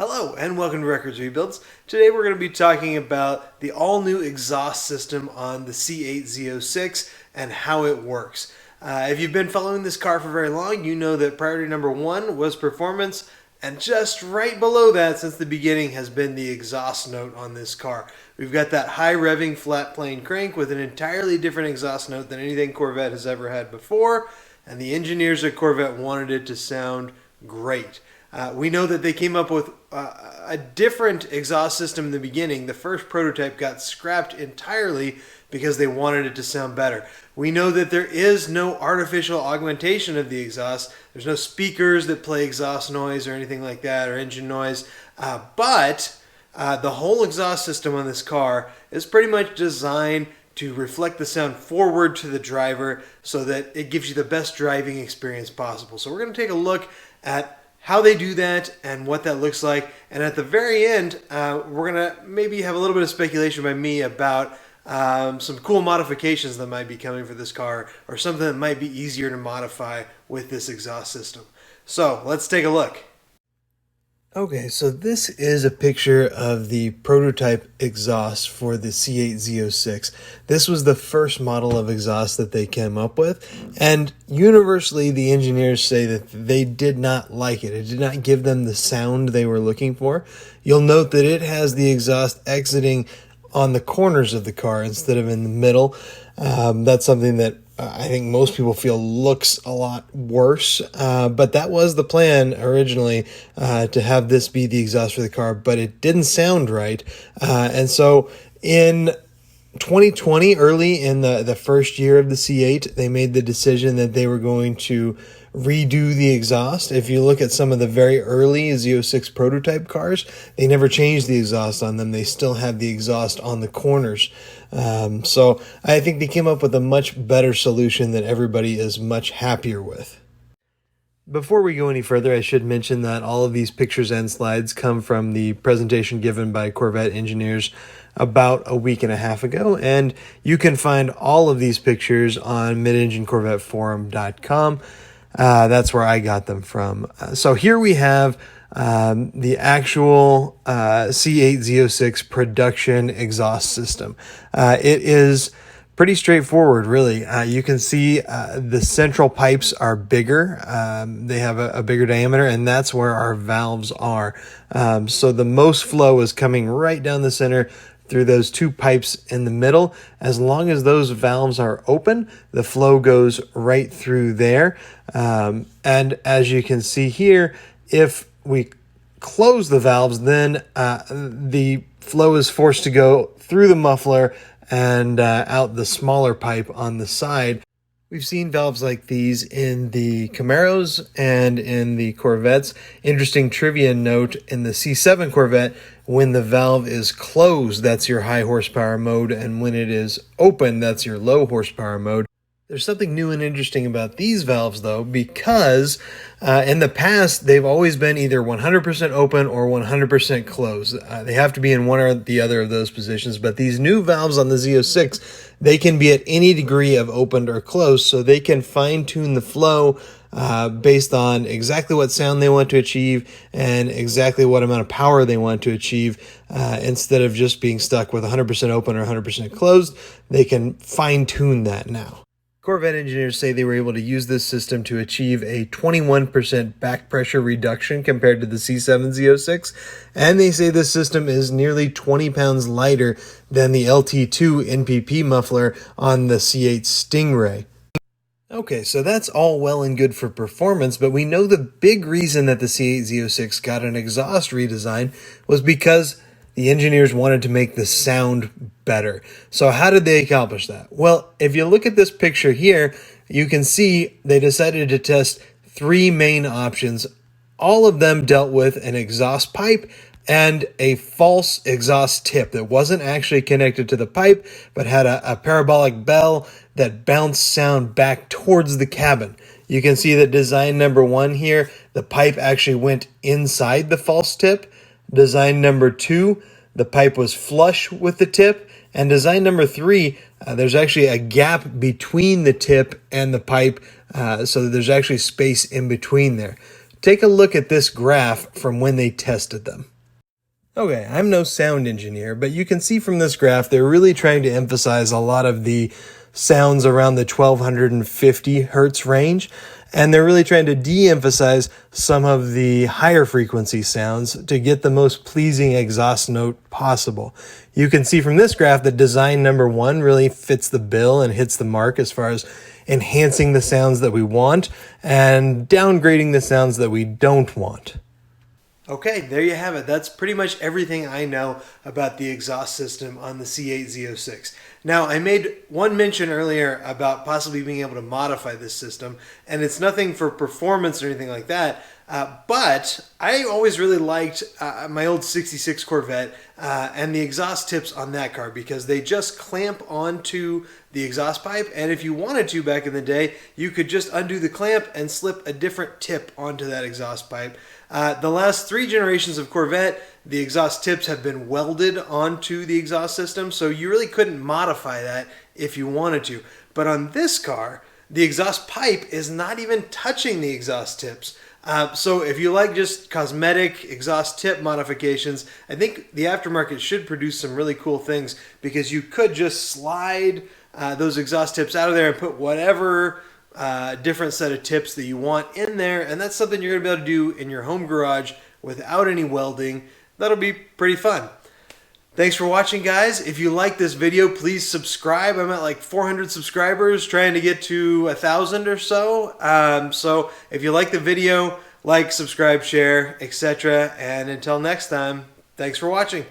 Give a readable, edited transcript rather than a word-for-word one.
Hello and welcome to Records Rebuilds. Today we're going to be talking about the all-new exhaust system on the C8 Z06 and how it works. If you've been following this car for very long, you know that priority number one was performance, and just right below that since the beginning has been the exhaust note on this car. We've got that high revving flat plane crank with an entirely different exhaust note than anything Corvette has ever had before, and the engineers at Corvette wanted it to sound great. We know that they came up with a different exhaust system in the beginning. The first prototype got scrapped entirely because they wanted it to sound better. We know that there is no artificial augmentation of the exhaust. There's no speakers that play exhaust noise or anything like that, or engine noise. But the whole exhaust system on this car is pretty much designed to reflect the sound forward to the driver so that it gives you the best driving experience possible. So we're going to take a look at how they do that and what that looks like. And at the very end, we're going to maybe have a little bit of speculation by me about some cool modifications that might be coming for this car, or something that might be easier to modify with this exhaust system. So let's take a look. Okay, so this is a picture of the prototype exhaust for the C8 Z06. This was the first model of exhaust that they came up with, and universally the engineers say that they did not like it. It did not give them the sound they were looking for. You'll note that it has the exhaust exiting on the corners of the car instead of in the middle. That's something that I think most people feel looks a lot worse, but that was the plan originally, to have this be the exhaust for the car, but it didn't sound right. And so in 2020, early in the first year of the C8, they made the decision that they were going to redo the exhaust. If you look at some of the very early Z06 prototype cars, they never changed the exhaust on them. They still have the exhaust on the corners. So I think they came up with a much better solution that everybody is much happier with. Before we go any further, I should mention that all of these pictures and slides come from the presentation given by Corvette engineers about a week and a half ago, and you can find all of these pictures on midenginecorvetteforum.com. That's where I got them from. So here we have the actual C8 Z06 production exhaust system. It is pretty straightforward, really. You can see the central pipes are bigger. They have a bigger diameter, and that's where our valves are. So the most flow is coming right down the center through those two pipes in the middle. As long as those valves are open, the flow goes right through there. And as you can see here, if we close the valves, then the flow is forced to go through the muffler and out the smaller pipe on the side. We've seen valves like these in the Camaros and in the Corvettes. Interesting trivia note, in the C7 Corvette, when the valve is closed, that's your high horsepower mode, and when it is open, that's your low horsepower mode. There's something new and interesting about these valves, though, because in the past, they've always been either 100% open or 100% closed. They have to be in one or the other of those positions, but these new valves on the Z06, they can be at any degree of opened or closed, so they can fine-tune the flow based on exactly what sound they want to achieve and exactly what amount of power they want to achieve. Instead of just being stuck with 100% open or 100% closed, they can fine-tune that now. Corvette engineers say they were able to use this system to achieve a 21% back pressure reduction compared to the C7 Z06, and they say this system is nearly 20 pounds lighter than the LT2 NPP muffler on the C8 Stingray. Okay, so that's all well and good for performance, but we know the big reason that the C8 Z06 got an exhaust redesign was because the engineers wanted to make the sound better. So how did they accomplish that? Well, if you look at this picture here, you can see they decided to test three main options. All of them dealt with an exhaust pipe and a false exhaust tip that wasn't actually connected to the pipe, but had a parabolic bell that bounced sound back towards the cabin. You can see that design number one here, the pipe actually went inside the false tip. Design number two, the pipe was flush with the tip. And design number three, there's actually a gap between the tip and the pipe, so that there's actually space in between there. Take a look at this graph from when they tested them. Okay, I'm no sound engineer, but you can see from this graph they're really trying to emphasize a lot of the sounds around the 1250 hertz range, and they're really trying to de-emphasize some of the higher frequency sounds to get the most pleasing exhaust note possible. You can see from this graph that design number 1 really fits the bill and hits the mark as far as enhancing the sounds that we want and downgrading the sounds that we don't want. Okay, there you have it. That's pretty much everything I know about the exhaust system on the C8 Z06. Now, I made one mention earlier about possibly being able to modify this system, and it's nothing for performance or anything like that, but I always really liked my old 66 Corvette and the exhaust tips on that car because they just clamp onto the exhaust pipe, and if you wanted to back in the day, you could just undo the clamp and slip a different tip onto that exhaust pipe. The last 3 generations of Corvette, the exhaust tips have been welded onto the exhaust system, so you really couldn't modify that if you wanted to. But on this car, the exhaust pipe is not even touching the exhaust tips. So if you like just cosmetic exhaust tip modifications, I think the aftermarket should produce some really cool things because you could just slide those exhaust tips out of there and put whatever different set of tips that you want in there, and that's something you're going to be able to do in your home garage without any welding. That'll be pretty fun. Thanks for watching, guys. If you like this video, please subscribe. I'm at like 400 subscribers, trying to get to 1,000 or so. So if you like the video, like, subscribe, share, etc. And until next time, thanks for watching.